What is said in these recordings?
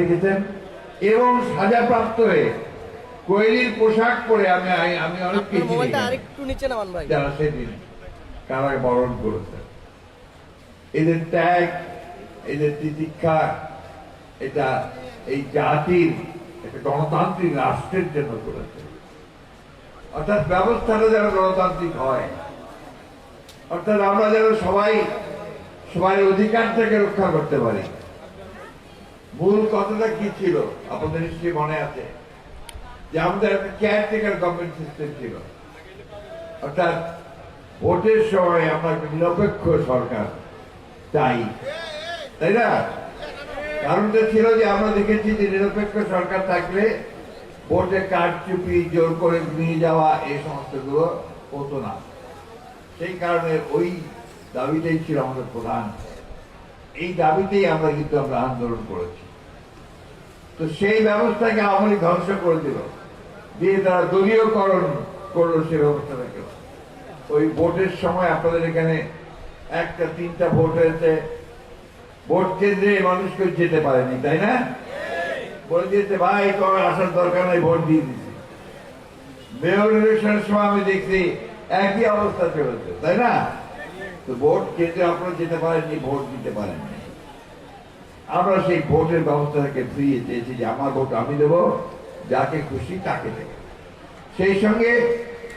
থেকেছেন এবং সাজাপ্রাপ্ত হয়ে কোয়েলির পোশাক পরে আমি অনেককে যারা সেদিন কারায় বরণ করেছেন। এদের ত্যাগ, এদের তিতিক্ষা, এটা এই জাতির একটা গণতান্ত্রিক রাষ্ট্রের জন্য করেছে। অর্থাৎ ব্যবস্থাটা যেন গণতান্ত্রিক হয়, অর্থাৎ আমরা যেন সবাই অধিকারটাকে রক্ষা করতে পারি। মূল কথাটা কি ছিল আপনাদের নিশ্চয়ই মনে আছে, যে আমাদের একটা কেয়ারটেকার গভর্নমেন্ট সিস্টেম ছিল, অর্থাৎ ভোটের সময় আমরা একটা নিরপেক্ষ সরকার চাই, তাই না? কারণটা ছিল যে আমরা দেখেছি যে নিরপেক্ষ সরকার থাকলে ভোটে কারচুপি, জোর করে নিয়ে যাওয়া, এই সমস্ত গুলো হতো না। সেই কারণে ওই দাবিটাই ছিল আমাদের প্রধান। এই দাবিতেই আমরা আন্দোলন করেছি। তো সেই ব্যবস্থাকে আওয়ামী লীগ ধ্বংস করে দিল, দিয়ে তারা দলীয়করণ করলো সেই ব্যবস্থাটাকে। ওই ভোটের সময় আপনাদের এখানে 1টা 3টা ভোট হয়েছে, ভোট কেন্দ্রে মানুষ কেউ যেতে পারেনি, তাই না? বলে দিয়েছে ভাই তোমার আসার দরকার নাই, ভোট দিয়ে দিচ্ছি। মেয়র ইলেকশনের সময় আমি দেখছি একই অবস্থা চলেছে, তাই না? তো ভোট কেন্দ্রে আপনারা যেতে পারেননি, ভোট দিতে পারেননি। আমরা সেই ভোটের ব্যবস্থাটাকে ফিরিয়ে চেয়েছি, যে আমার ভোট আমি দেবো, যাকে খুশি তাকে দেবো। সেই সঙ্গে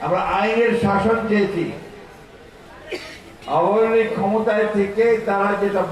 আমরা আইনের শাসন চেয়েছি। আওয়ামী লীগ ক্ষমতায় থেকে তারা যেটা